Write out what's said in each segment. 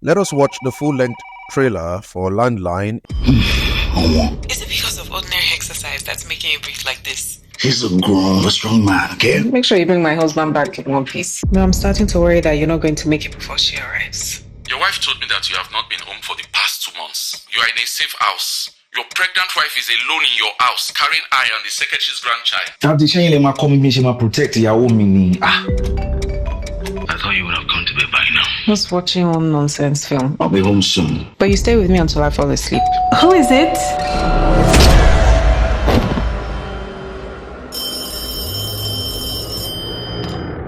Let us watch the full-length trailer for Landline. Is it because of ordinary exercise that's making you breathe like this? He's a grown, strong man, okay? Make sure you bring my husband back in one piece. No, I'm starting to worry that you're not going to make it before she arrives. Your wife told me that you have not been home for the past 2 months. You are in a safe house. Your pregnant wife is alone in your house, carrying I and the secretary's grandchild. Protect your woman. I thought you would have gone to bed by now. Just watching one nonsense film. I'll be home soon. But you stay with me until I fall asleep. Who is it?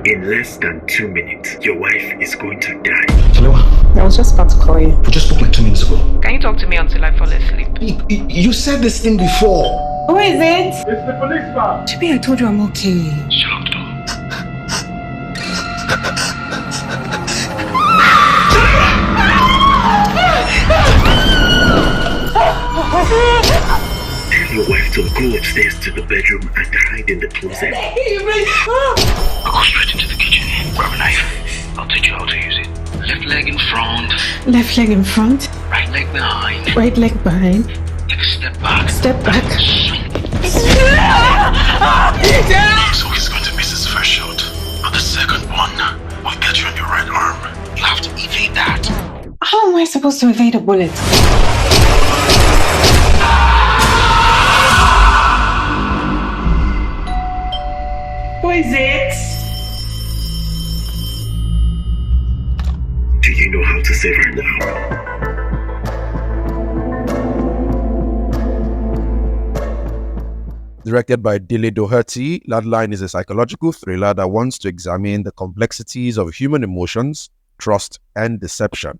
In less than 2 minutes, your wife is going to die. Shalewa, I was just about to call you. we just spoke like 2 minutes ago. Can you talk to me until I fall asleep? You said this thing before. Who is it? It's the policeman. Chibi, I told you I'm okay. Shut up, door. Tell your wife to go upstairs to the bedroom and hide in the closet. I'll go straight into the kitchen. Grab a knife. I'll teach you how to use it. Left leg in front, Left leg in front, right leg behind. right leg behind, Take a step back. step back. Swing. So he's going to miss his first shot. But the second one will get you on your right arm. You have to evade that. How am I supposed to evade a bullet? Who is it? Do you know how to save her now? Directed by Dele Doherty, Landline is a psychological thriller that wants to examine the complexities of human emotions, trust, and deception.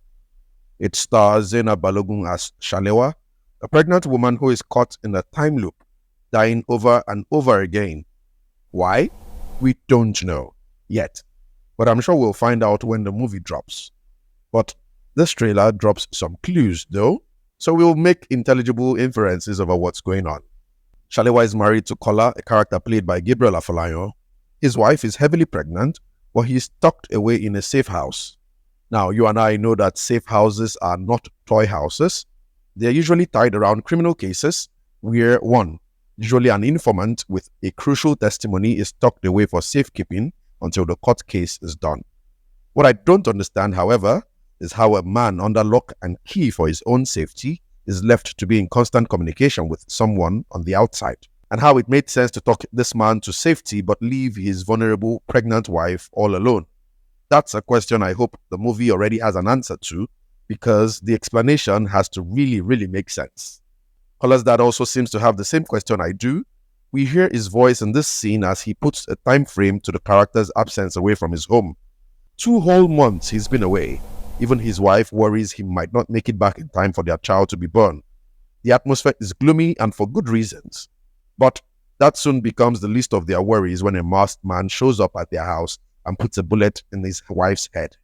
It stars Zainab Balogun as Shalewa, a pregnant woman who is caught in a time loop, dying over and over again. Why? We don't know yet, but I'm sure we'll find out when the movie drops. But this trailer drops some clues though, so we'll make intelligible inferences over what's going on. Shalewa is married to Kola, a character played by Gabriel Afolayan. His wife is heavily pregnant, but he is tucked away in a safe house. Now, you and I know that safe houses are not toy houses. They are usually tied around criminal cases where one, usually an informant with a crucial testimony, is tucked away for safekeeping until the court case is done. What I don't understand, however, is how a man under lock and key for his own safety is left to be in constant communication with someone on the outside, and how it made sense to tuck this man to safety but leave his vulnerable pregnant wife all alone. That's a question I hope the movie already has an answer to, because the explanation has to really make sense. Kola's dad also seems to have the same question I do. We hear his voice in this scene as he puts a time frame to the character's absence away from his home. 2 whole months he's been away. Even his wife worries he might not make it back in time for their child to be born. The atmosphere is gloomy and for good reasons. But that soon becomes the least of their worries when a masked man shows up at their house and puts a bullet in his wife's head.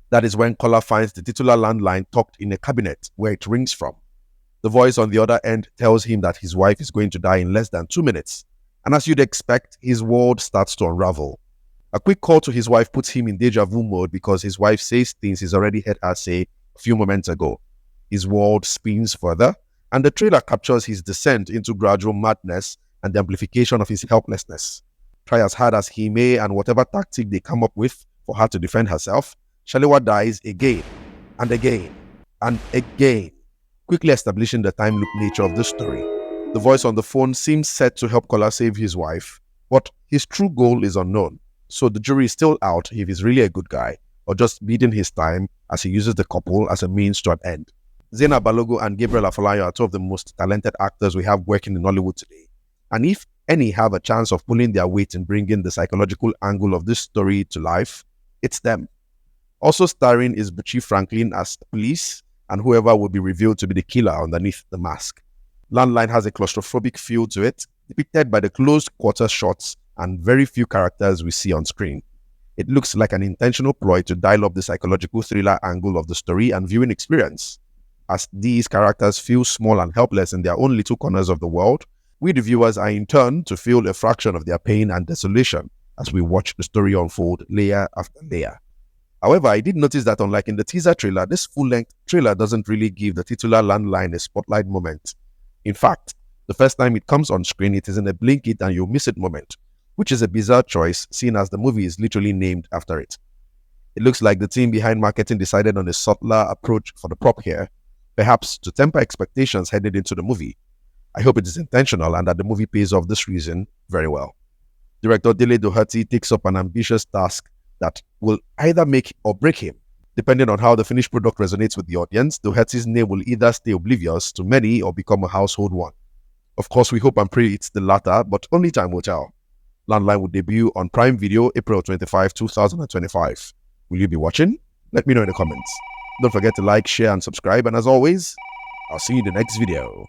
That is when Kola finds the titular landline tucked in a cabinet where it rings from. The voice on the other end tells him that his wife is going to die in less than 2 minutes. And as you'd expect, his world starts to unravel. A quick call to his wife puts him in déjà vu mode because his wife says things he's already heard her say a few moments ago. His world spins further, and the trailer captures his descent into gradual madness and the amplification of his helplessness. Try as hard as he may and whatever tactic they come up with for her to defend herself, Shalewa dies again and again and again, quickly establishing the time loop nature of the story. The voice on the phone seems set to help Kola save his wife, but his true goal is unknown. So the jury is still out if he's really a good guy or just beating his time as he uses the couple as a means to an end. Zainab Balogun and Gabriel Afolayan are 2 of the most talented actors we have working in Nollywood today. And if any have a chance of pulling their weight in bringing the psychological angle of this story to life, it's them. Also starring is Buchi Franklin as police and whoever will be revealed to be the killer underneath the mask. Landline has a claustrophobic feel to it, depicted by the closed quarter shots and very few characters we see on screen. It looks like an intentional ploy to dial up the psychological thriller angle of the story and viewing experience. As these characters feel small and helpless in their own little corners of the world, we the viewers are in turn to feel a fraction of their pain and desolation as we watch the story unfold layer after layer. However, I did notice that unlike in the teaser trailer, this full-length trailer doesn't really give the titular Landline a spotlight moment. In fact, the first time it comes on screen, it is in a blink it and you'll miss it moment, which is a bizarre choice, seeing as the movie is literally named after it. It looks like the team behind marketing decided on a subtler approach for the prop here, perhaps to temper expectations headed into the movie. I hope it is intentional and that the movie pays off this reason very well. Director Dele Doherty takes up an ambitious task that will either make or break him. Depending on how the finished product resonates with the audience, Doherty's name will either stay oblivious to many or become a household one. Of course, we hope and pray it's the latter, but only time will tell. Landline will debut on Prime Video April 25, 2025. Will you be watching? Let me know in the comments. Don't forget to like, share, and subscribe. And as always, I'll see you in the next video.